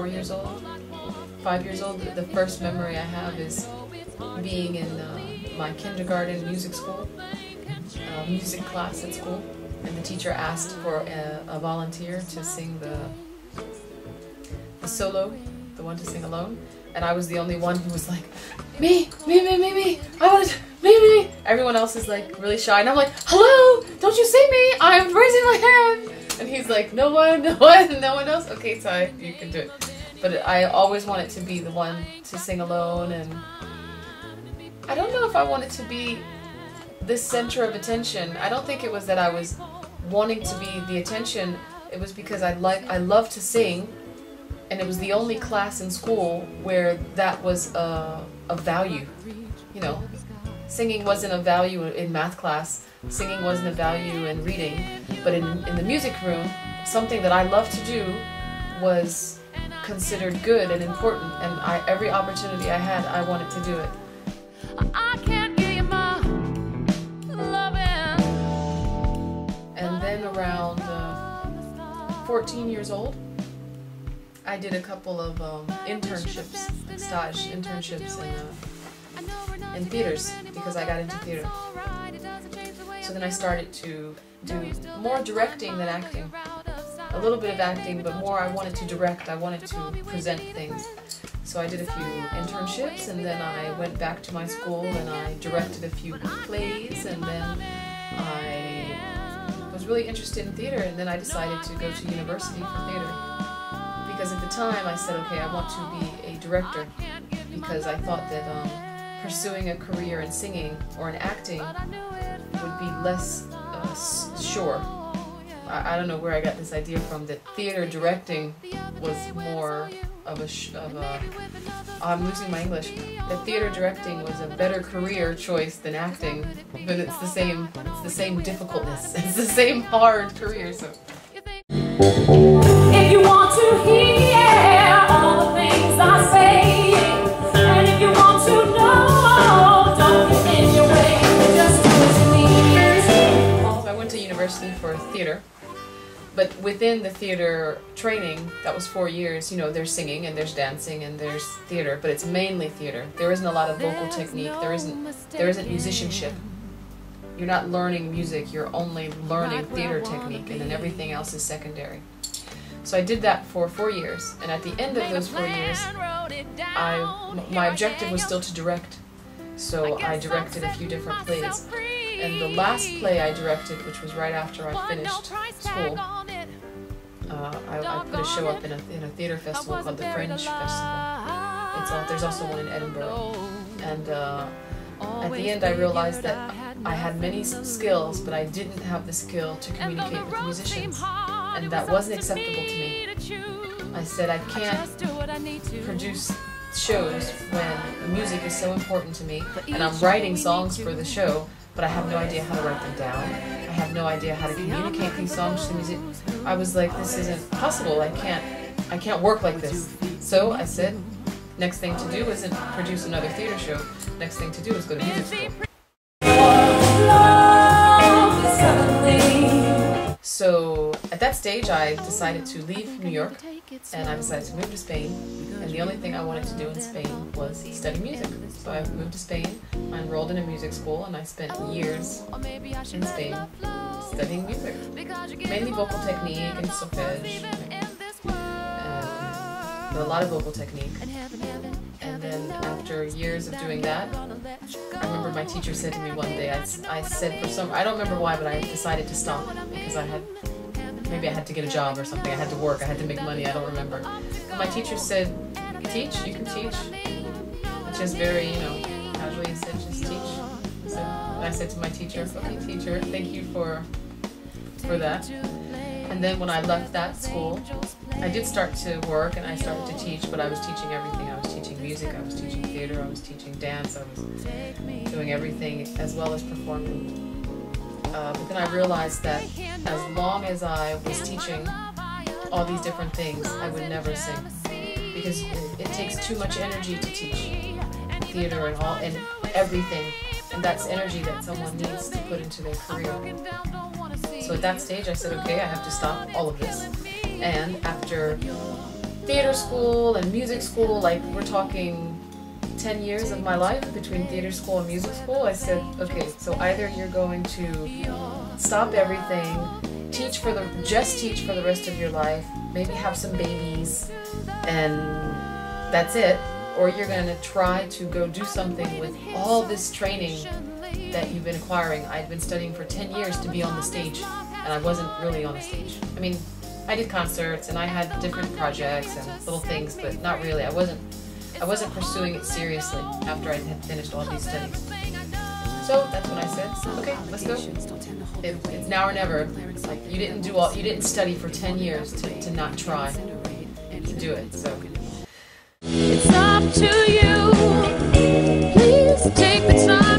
4 years old, 5 years old. The first memory I have is being in my kindergarten music school, music class at school, and the teacher asked for a volunteer to sing the solo, the one to sing alone, and I was the only one who was like, me, I want to, me. Everyone else is like really shy, and I'm like, hello, don't you see me? I'm raising my hand. And he's like, no one else? Okay, Ti, you can do it. But I always wanted to be the one to sing alone, and I don't know if I wanted to be the center of attention. I don't think it was that I was wanting to be the attention. It was because I love to sing, and it was the only class in school where that was a value. You know, singing wasn't a value in math class. Singing wasn't a value in reading. But in the music room, something that I loved to do was considered good and important, and every opportunity I had, I wanted to do it. I can't give you my loving. And then around 14 years old, I did a couple of stage internships in theaters, because I got into theater. So then I started to do more directing than acting. A little bit of acting, but more I wanted to direct, I wanted to present things. So I did a few internships, and then I went back to my school and I directed a few plays, and then I was really interested in theater, and then I decided to go to university for theater. Because at the time I said, okay, I want to be a director, because I thought that pursuing a career in singing or in acting would be less sure. I don't know where I got this idea from, that theater directing was more of a I'm losing my English. That theater directing was a better career choice than acting, but it's the same difficultness. It's the same hard career. So if you want to hear all the things I say, and if you want to know, don't get in your way, just do what you need. So I went to university for theater. But within the theater training, that was 4 years, you know, there's singing and there's dancing and there's theater, but it's mainly theater. There isn't a lot of vocal technique, there isn't musicianship. You're not learning music, you're only learning theater technique, and then everything else is secondary. So I did that for 4 years, and at the end of those 4 years, my objective was still to direct. So I directed a few different plays. And the last play I directed, which was right after I finished school, I put a show up in a theater festival called the Fringe Festival. There's also one in Edinburgh. And at the end I realized that I had many skills, but I didn't have the skill to communicate with musicians. And that wasn't acceptable to me. I said I can't produce shows when the music is so important to me, and I'm writing songs for the show, but I have no idea how to write them down. I have no idea how to communicate these songs to music. I was like, this isn't possible. I can't work like this. So I said, next thing to do isn't produce another theater show. Next thing to do is go to music school. So at that stage, I decided to leave New York, and I decided to move to Spain. And the only thing I wanted to do in Spain was study music. So I moved to Spain, I enrolled in a music school, and I spent years in Spain studying music. Mainly vocal technique and solfège, but a lot of vocal technique. And then after years of doing that, I remember my teacher said to me one day, I said I don't remember why, but I decided to stop because maybe I had to get a job or something, I had to work, I had to make money, I don't remember. And my teacher said, teach, you can teach. Just very, casually said, just teach. And I said to my teacher, okay teacher, thank you for that. And then when I left that school, I did start to work and I started to teach, but I was teaching everything. I was teaching music, I was teaching theater, I was teaching dance, I was doing everything as well as performing. But then I realized that as long as I was teaching all these different things, I would never sing. Because it takes too much energy to teach theater and everything. And that's energy that someone needs to put into their career. So at that stage I said, okay, I have to stop all of this. And after theater school and music school, like we're talking 10 years of my life between theater school and music school, I said, okay, so either you're going to stop everything, just teach for the rest of your life, maybe have some babies, and that's it, or you're going to try to go do something with all this training that you've been acquiring. I'd been studying for 10 years to be on the stage, and I wasn't really on the stage. I mean, I did concerts and I had different projects and little things, but not really. I wasn't pursuing it seriously after I had finished all these studies. So that's when I said, okay, let's go. It's now or never. Like you didn't study for 10 years to not try to do it. So it's up to you. Please take the time.